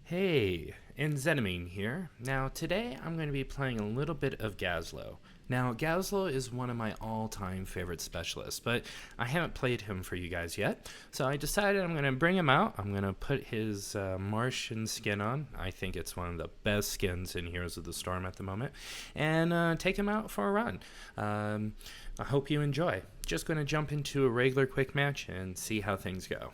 Hey, Enzenamine here. Now today I'm going to be playing a little bit of Gazlowe. Now Gazlowe is one of my all-time favorite specialists, but I haven't played him for you guys yet, so I decided I'm going to bring him out. I'm going to put his Martian skin on. I think it's one of the best skins in Heroes of the Storm at the moment, and take him out for a run. I hope you enjoy. Just going to jump into a regular quick match and see how things go.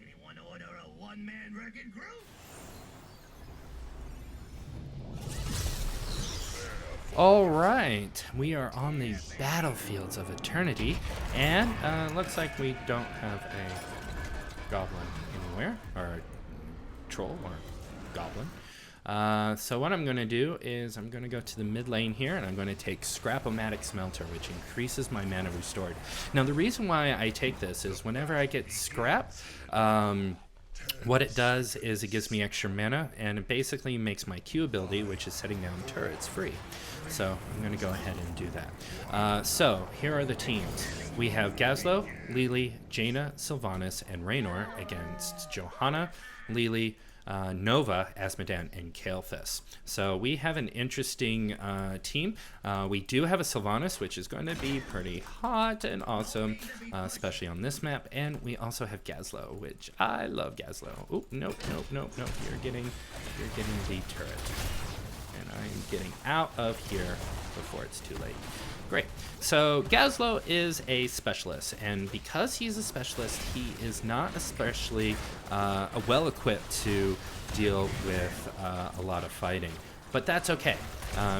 Anyone order a one-man wrecking crew? All right, we are on the battlefields of eternity, and looks like we don't have a goblin anywhere, or a troll, or goblin. So what I'm going to do is I'm going to go to the mid lane here, and I'm going to take Scrap-O-Matic Smelter, which increases my mana restored. Now the reason why I take this is whenever I get scrap, what it does is it gives me extra mana, and it basically makes my Q ability, which is setting down turrets, free. So I'm going to go ahead and do that. So here are the teams. We have Gazlowe, Lily, Jaina, Sylvanas, and Raynor against Johanna, Lily, Nova, Azmodan, and Kael'thas. So we have an interesting team. We do have a Sylvanas, which is going to be pretty hot and awesome, especially on this map. And we also have Gazlowe, which I love Gazlowe. Oh, nope. You're getting the turret. And I'm getting out of here before it's too late. Great. So Gazlowe is a specialist, and because he's a specialist, he is not especially well-equipped to deal with a lot of fighting. But that's okay,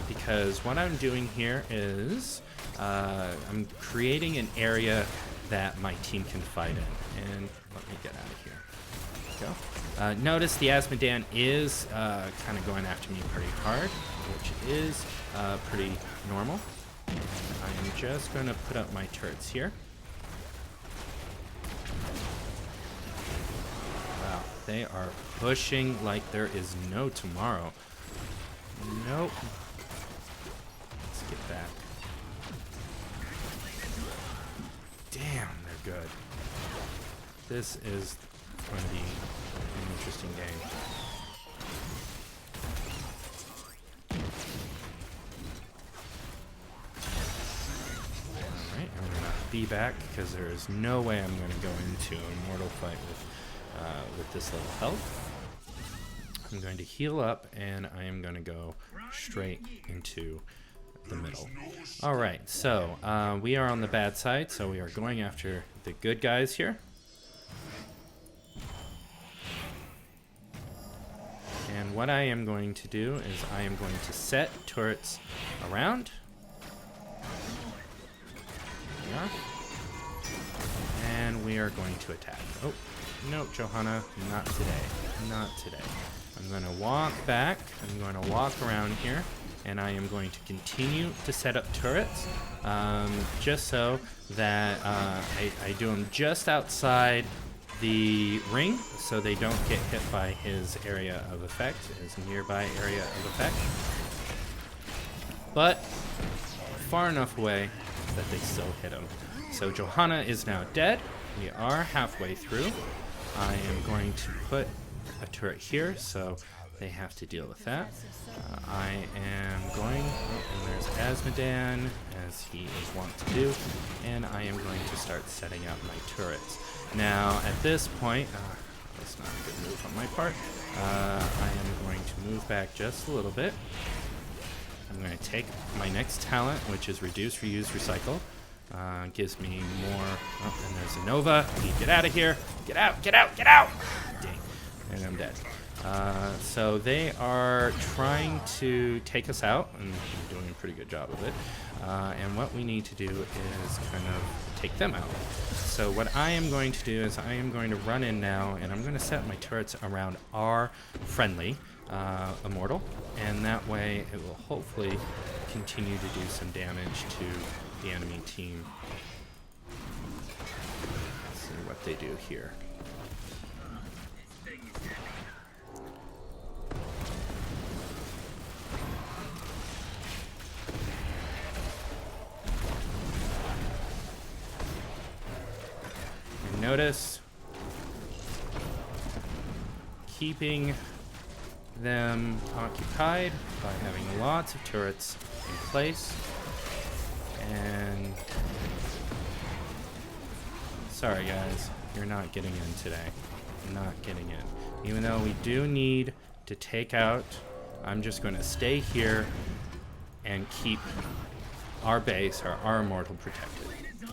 because what I'm doing here is I'm creating an area that my team can fight in. And let me get out of here. There we go. Notice the Azmodan is kind of going after me pretty hard, which is pretty normal. I'm just going to put up my turrets here. Wow, they are pushing like there is no tomorrow. Nope. Let's get back. Damn, they're good. This is going to be an interesting game. Alright, I'm going to be back because there is no way I'm going to go into a mortal fight with this little health. I'm going to heal up, and I am going to go straight into the middle. Alright, so we are on the bad side, so we are going after the good guys here. And what I am going to do is I am going to set turrets around. There we are. And we are going to attack. Oh, no, Johanna, not today. Not today. I'm going to walk back. I'm going to walk around here. And I am going to continue to set up turrets. Just so that I do them just outside the ring, so they don't get hit by his area of effect, his nearby area of effect. But far enough away that they still hit him. So Johanna is now dead. We are halfway through. I am going to put a turret here, so they have to deal with that. I am going, and there's Azmodan, as he is wont to do, and I am going to start setting up my turrets. Now, at this point, that's not a good move on my part, I am going to move back just a little bit. I'm going to take my next talent, which is Reduce, Reuse, Recycle. Gives me more, oh, and there's a Nova. Get out of here. Get out, get out, get out! Dang, and I'm dead. So they are trying to take us out, and they're doing a pretty good job of it. And what we need to do is kind of take them out. So what I am going to do is I am going to run in now, and I'm going to set my turrets around our friendly Immortal, and that way it will hopefully continue to do some damage to the enemy team. Let's see what they do here. Notice keeping them occupied by having lots of turrets in place. And sorry guys, you're not getting in today. Not getting in. Even though we do need to take out, I'm just going to stay here and keep our base, our immortal protected. I'm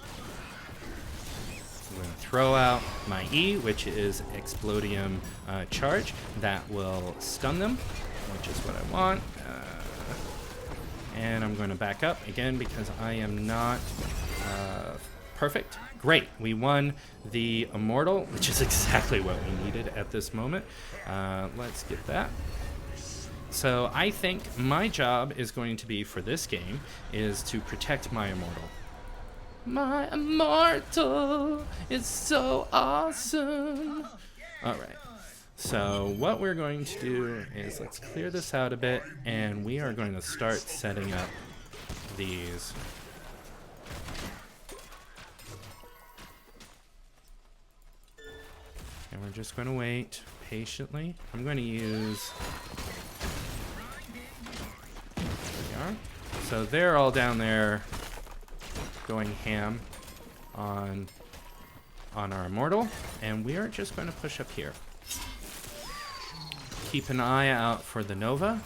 going to throw out my E, which is Explodium charge. That will stun them, which is what I want. And I'm going to back up again because I am not perfect. Great, we won the Immortal, which is exactly what we needed at this moment. Let's get that. So I think my job is going to be for this game is to protect my Immortal. My Immortal is so awesome. All right. So what we're going to do is let's clear this out a bit, and we are going to start setting up these. And we're just going to wait patiently. I'm going to use... There we are. So they're all down there going ham on our Immortal, and we are just going to push up here. Keep an eye out for the Nova.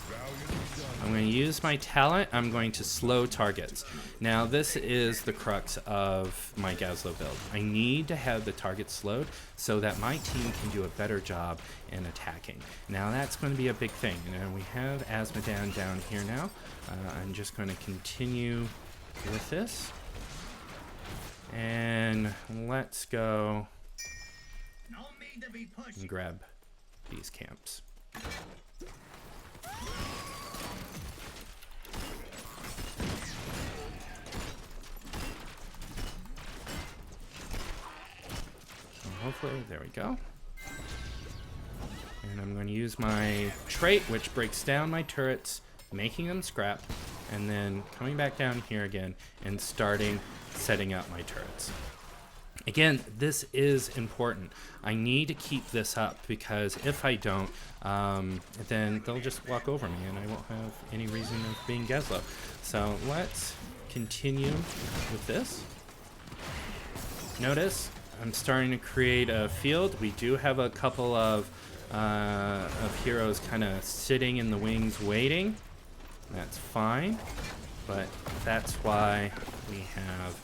I'm going to use my talent. I'm going to slow targets. Now, this is the crux of my Gazlowe build. I need to have the target slowed so that my team can do a better job in attacking. Now, that's going to be a big thing. Now, we have Asmodan down here now. I'm just going to continue with this. And let's go and grab these camps. So hopefully, there we go. And I'm going to use my trait, which breaks down my turrets, making them scrap, and then coming back down here again and setting up my turrets. Again, this is important. I need to keep this up because if I don't, then they'll just walk over me and I won't have any reason of being Gazlowe. So let's continue with this. Notice I'm starting to create a field. We do have a couple of heroes kind of sitting in the wings waiting. That's fine, but that's why we have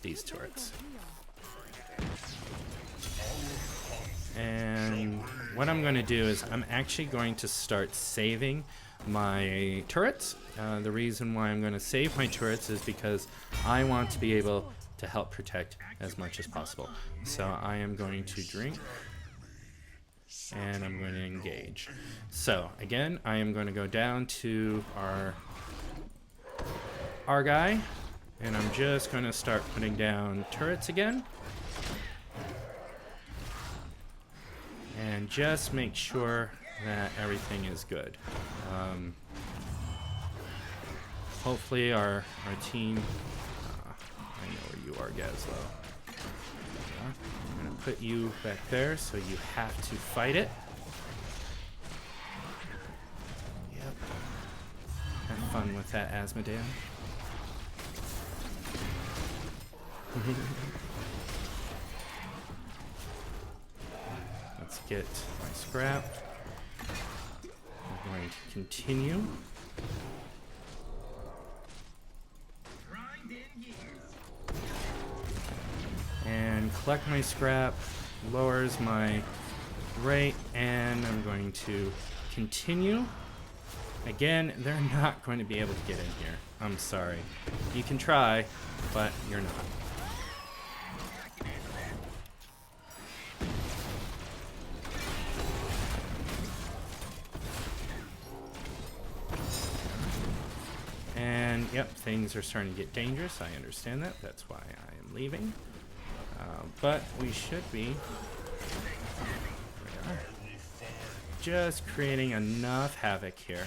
these turrets. And what I'm going to do is I'm actually going to start saving my turrets. The reason why I'm going to save my turrets is because I want to be able to help protect as much as possible. So I am going to drink and I'm going to engage. So again, I am going to go down to our guy, and I'm just going to start putting down turrets again. And just make sure that everything is good. Hopefully our team... I know where you are, Gazlowe. I'm going to put you back there so you have to fight it. Yep. Have fun with that, Asmodan. Let's get my scrap. I'm going to continue. And collect my scrap, lowers my rate, and I'm going to continue. Again, they're not going to be able to get in here. I'm sorry. You can try, but you're not. And yep, things are starting to get dangerous. I understand that. That's why I am leaving. But we should be just creating enough havoc here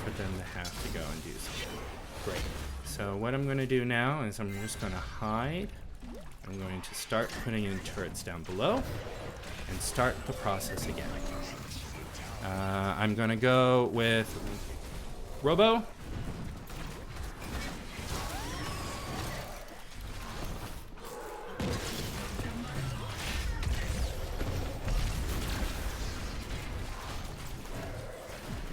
for them to have to go and do something. Great. So what I'm going to do now is I'm just going to hide. I'm going to start putting in turrets down below. and start the process again. I'm gonna go with Robo.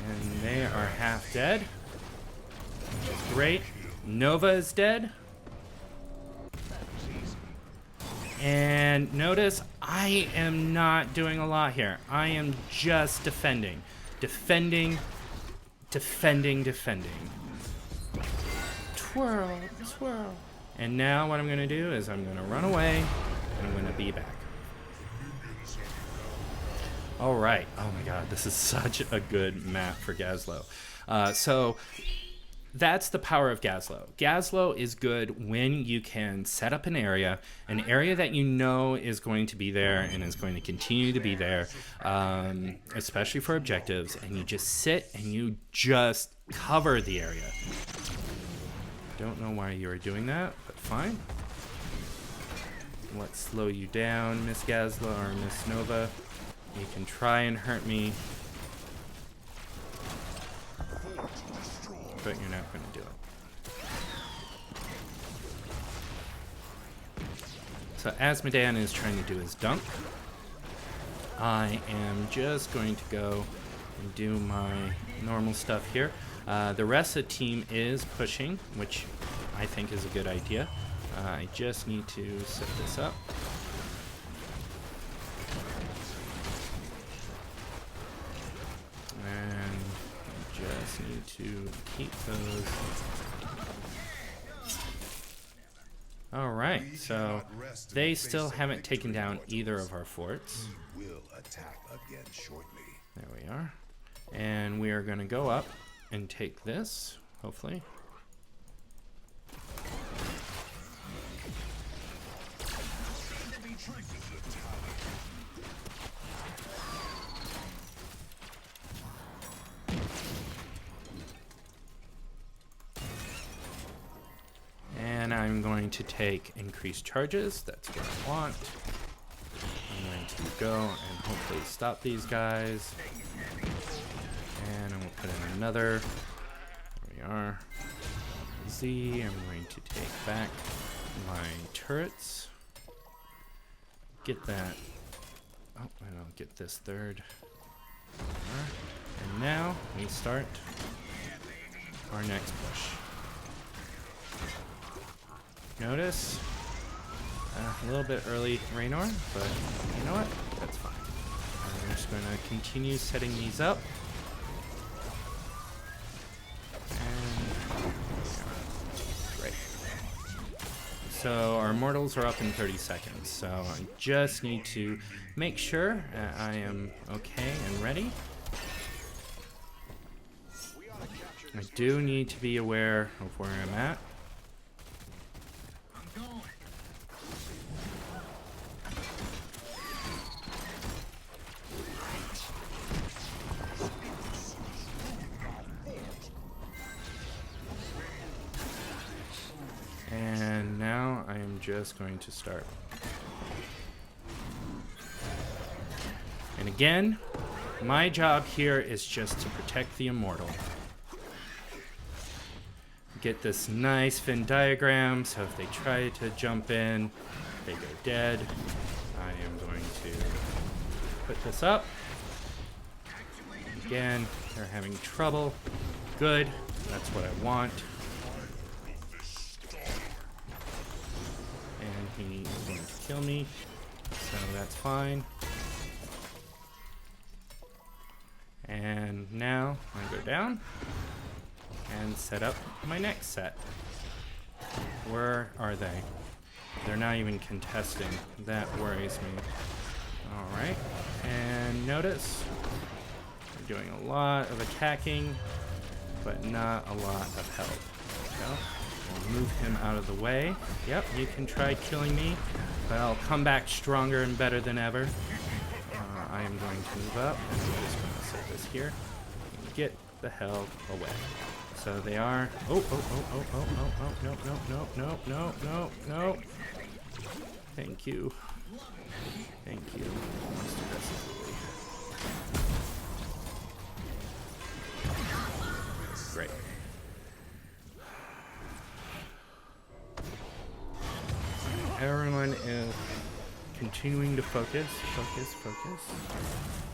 And they are half dead. Which is great. Nova is dead. And notice I am not doing a lot here. I am just defending. Defending. Defending, defending. Twirl, twirl. And now what I'm going to do is I'm going to run away and I'm going to be back. All right. Oh my god, this is such a good map for Gazlowe. So that's the power of Gazlowe. Gazlowe is good when you can set up an area that you know is going to be there and is going to continue to be there, especially for objectives, and you just sit and you just cover the area. Don't know why you are doing that, but fine. Let's slow you down, Miss Gazlowe or Miss Nova. You can try and hurt me, but you're not going to do it. So as Medan is trying to do his dunk, I am just going to go and do my normal stuff here. The rest of the team is pushing, which I think is a good idea. I just need to set this up. And just need to keep those. Alright, so they still haven't taken down either of our forts. There we are. And we are going to go up and take this, hopefully. And I'm going to take increased charges. That's what I want. I'm going to go and hopefully stop these guys. And I'm going to put in another. There we are. Z. I'm going to take back my turrets. Get that. Oh, and I'll get this third. And now we start our next push. Notice a little bit early Raynor, but you know what? That's fine. I'm just going to continue setting these up. And great. So our mortals are up in 30 seconds. So I just need to make sure I am okay and ready. I do need to be aware of where I'm at. And now I am just going to start. And again, my job here is just to protect the immortal. Get this nice Venn diagram, so if they try to jump in, they go dead. I am going to put this up. Again, they're having trouble. Good, that's what I want. And he is going to kill me, so that's fine. And now I go down and set up my next set. Where are they? They're not even contesting. That worries me. Alright, and notice we're doing a lot of attacking, but not a lot of help. So we'll move him out of the way. Yep, you can try killing me, but I'll come back stronger and better than ever. I am going to move up, and I'm just going to set this here and get the hell away. So they are. Oh, no. Thank you. Thank you. Most aggressively. Great. Everyone is continuing to focus.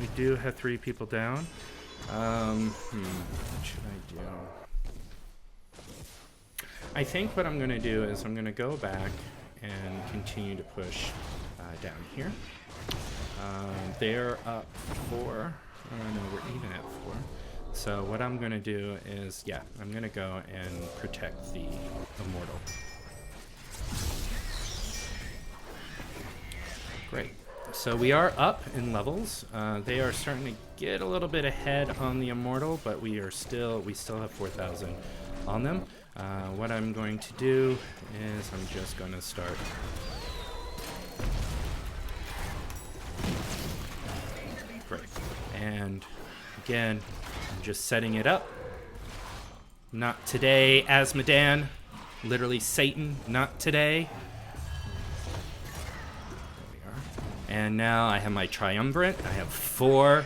We do have 3 people down. What should I do? I think what I'm going to do is I'm going to go back and continue to push down here. They're up 4. No, we're even at 4. So what I'm going to do is, yeah, I'm going to go and protect the Immortal. Great. So we are up in levels. They are starting to get a little bit ahead on the Immortal, but we still have 4,000 on them. What I'm going to do is I'm just going to start great. And again, I'm just setting it up. Not today, Asmodan. Literally Satan, not today. And now I have my triumvirate. I have 4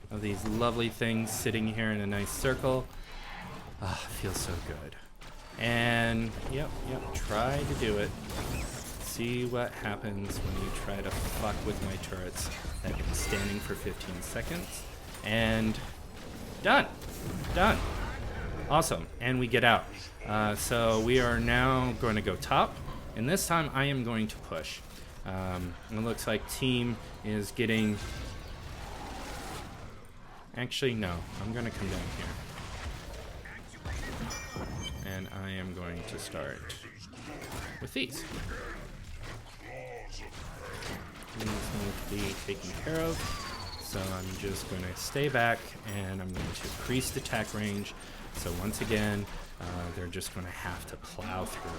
of these lovely things sitting here in a nice circle. Ah, feels so good. And yep, try to do it. See what happens when you try to fuck with my turrets that have been standing for 15 seconds. And done. Awesome. And we get out. So we are now going to go top. And this time I am going to push. It looks like team is getting... Actually, no. I'm going to come down here. And I am going to start with these. These need to be taken care of. So I'm just going to stay back and I'm going to increase the attack range. So once again, they're just going to have to plow through.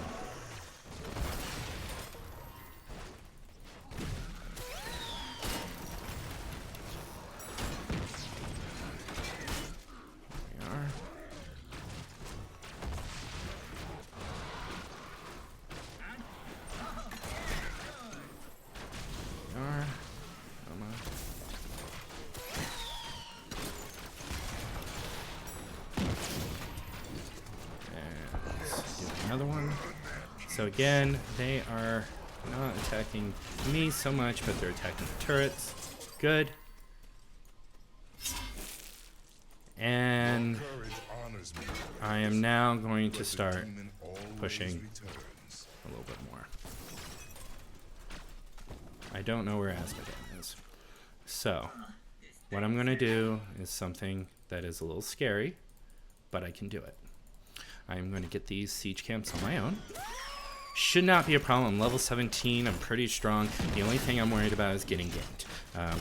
Another one. So again, they are not attacking me so much, but they're attacking the turrets. Good. And I am now going to start pushing a little bit more. I don't know where Asmodan is. So what I'm going to do is something that is a little scary, but I can do it. I'm going to get these siege camps on my own. Should not be a problem. Level 17, I'm pretty strong. The only thing I'm worried about is getting ganked.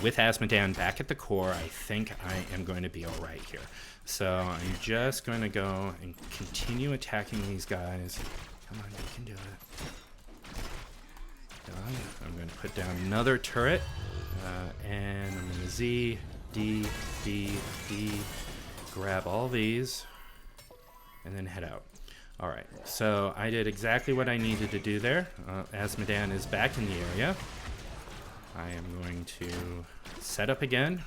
With Asmodan back at the core, I think I am going to be alright here. So I'm just going to go and continue attacking these guys. Come on, you can do it. Done. I'm going to put down another turret. And I'm going to Z, D, grab all these. And then head out. Alright, so I did exactly what I needed to do there. Asmodan is back in the area. I am going to set up again.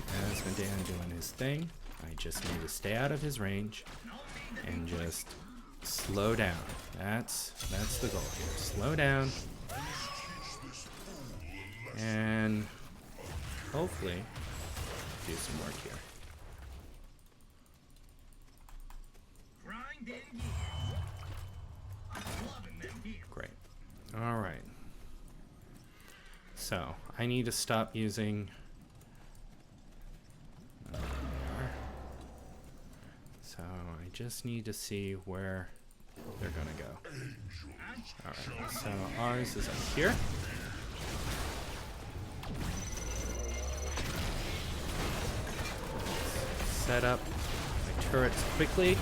Asmodan doing his thing. I just need to stay out of his range and just slow down. That's the goal here. Slow down. And hopefully do some work here. Great. All right. So I need to stop using. So I just need to see where they're gonna go. All right. So ours is up here. Set up my turrets quickly.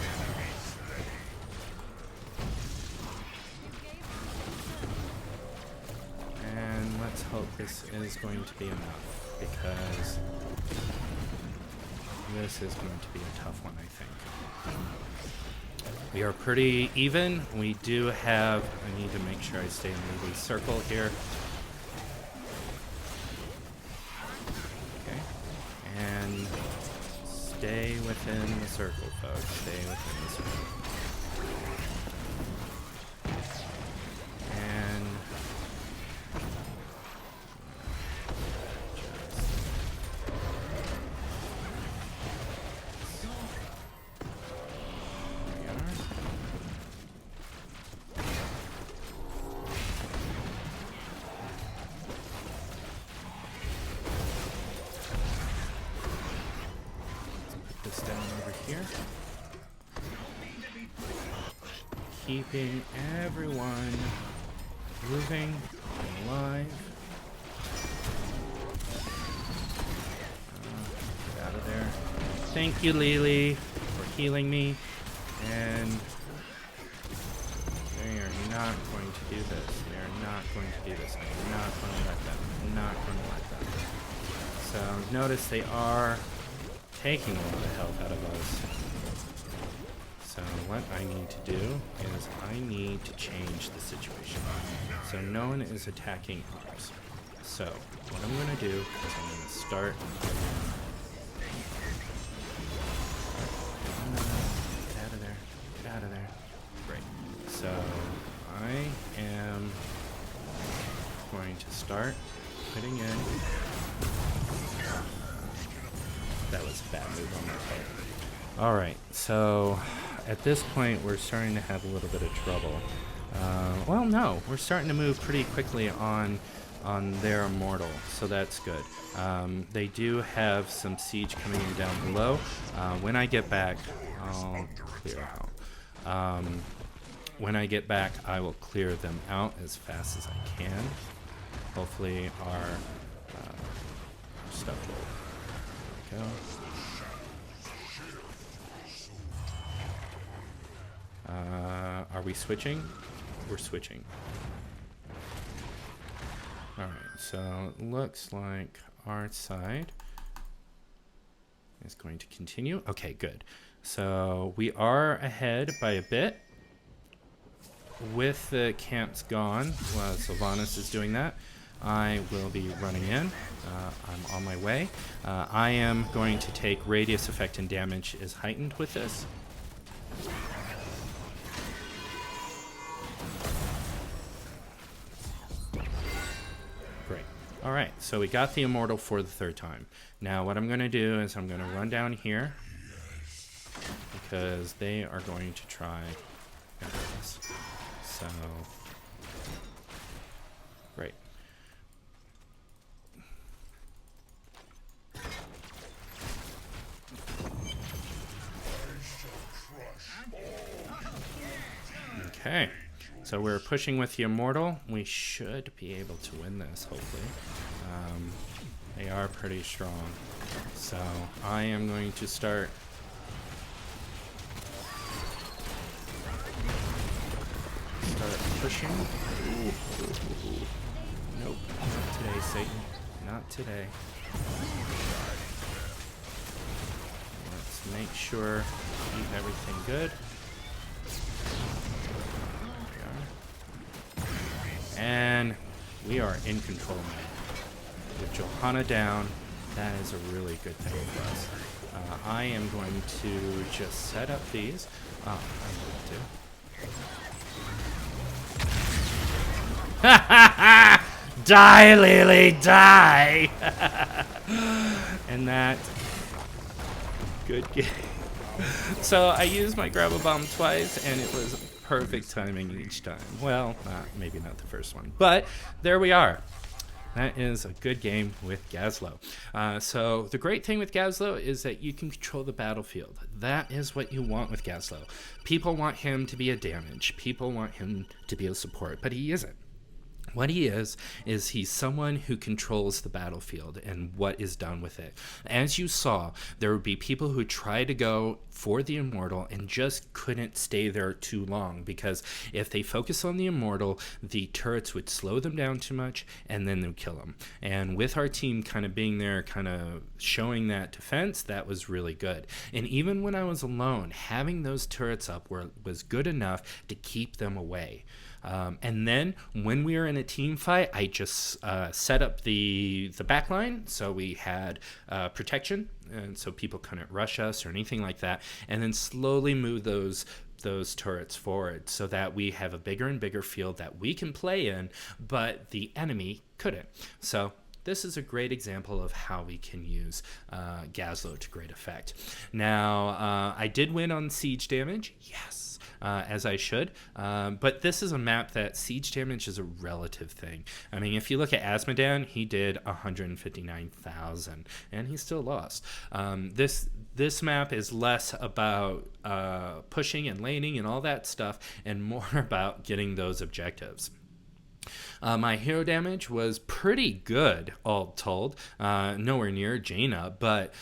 And let's hope this is going to be enough, because this is going to be a tough one, I think. We are pretty even. We do have... I need to make sure I stay in the circle here. Okay. And stay within the circle, folks. Stay within the circle. And... keeping everyone moving and alive. Get out of there. Thank you, Lily, for healing me. And they are not going to do this. They are not going to do this. I'm not going to let them. I'm not going to let them. So notice they are taking a lot of health out of us. So what I need to do is I need to change the situation. So no one is attacking ours. So what I'm going to do is I'm going to start. Get out of there. Get out of there. Great. So I am going to start putting in. That was a bad move on my part. Alright, so at this point we're starting to have a little bit of trouble. Well, no, we're starting to move pretty quickly on their immortal, so that's good. They do have some siege coming in down below. When I get back, I'll clear out. When I get back, I will clear them out as fast as I can. Hopefully our stuff will go. Are we switching? We're switching. Alright, so it looks like our side is going to continue. Okay, good. So we are ahead by a bit. With the camps gone, while Sylvanas is doing that, I will be running in. I'm on my way. I am going to take radius effect and damage is heightened with this. Great. All right, so we got the immortal for the third time. Now what I'm going to do is I'm going to run down here because they are going to try this. So, great. Okay, so we're pushing with the immortal. We should be able to win this, hopefully. They are pretty strong. So I am going to start. Pushing. Ooh. Nope, not today, Satan. Not today. Let's make sure we keep everything good. There we are. And we are in control now. With Johanna down, that is a really good thing for us. I am going to just set up these. I'm going to. Die, Lily, die! And that, good game. So I used my grab a bomb twice, and it was perfect timing each time. Well, maybe not the first one, but there we are. That is a good game with Gazlowe. So the great thing with Gazlowe is that you can control the battlefield. That is what you want with Gazlowe. People want him to be a damage. People want him to be a support, but he isn't. What he is he's someone who controls the battlefield and what is done with it. As you saw, there would be people who try to go for the immortal and just couldn't stay there too long, because if they focus on the immortal, the turrets would slow them down too much and then they'd kill them. And with our team kind of being there, kind of showing that defense, that was really good. And even when I was alone, having those turrets up was good enough to keep them away. And then when we were in a team fight, I just set up the back line, so we had protection, and so people couldn't rush us or anything like that, and then slowly move those turrets forward so that we have a bigger and bigger field that we can play in, but the enemy couldn't. So this is a great example of how we can use Gazlowe to great effect. Now, I did win on siege damage, yes. As I should, but this is a map that siege damage is a relative thing. I mean, if you look at Asmodan, he did 159,000, and he still lost. This map is less about pushing and laning and all that stuff, and more about getting those objectives. My hero damage was pretty good, all told. Nowhere near Jaina, but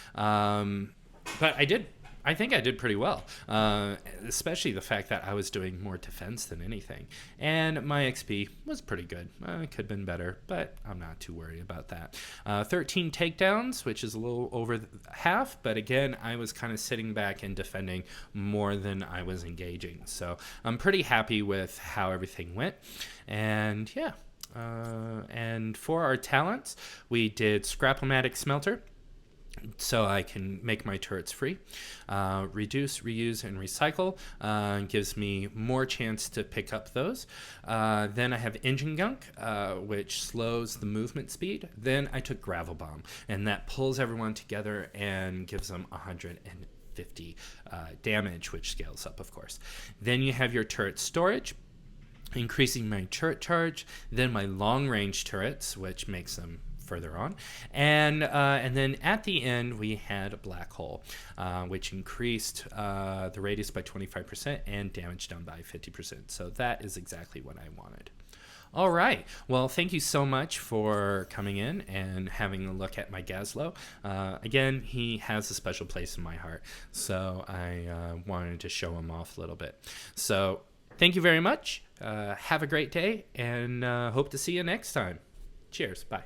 I think I did pretty well, especially the fact that I was doing more defense than anything. And my XP was pretty good. It could have been better, but I'm not too worried about that. 13 takedowns, which is a little over half, but again, I was kind of sitting back and defending more than I was engaging. So I'm pretty happy with how everything went. And yeah, and for our talents, we did Scrap-O-Matic Smelter, so I can make my turrets free. Reduce, reuse, and recycle gives me more chance to pick up those. Then I have Engine Gunk, which slows the movement speed. Then I took Gravel Bomb, and that pulls everyone together and gives them 150 damage, which scales up, of course. Then you have your turret storage, increasing my turret charge. Then my long-range turrets, which makes them further on, and then at the end we had a Black Hole, which increased the radius by 25% and damage down by 50%. So that is exactly what I wanted. All right. Well, thank you so much for coming in and having a look at my Gazlowe. Again, he has a special place in my heart, so I wanted to show him off a little bit. So thank you very much. Have a great day, and hope to see you next time. Cheers. Bye.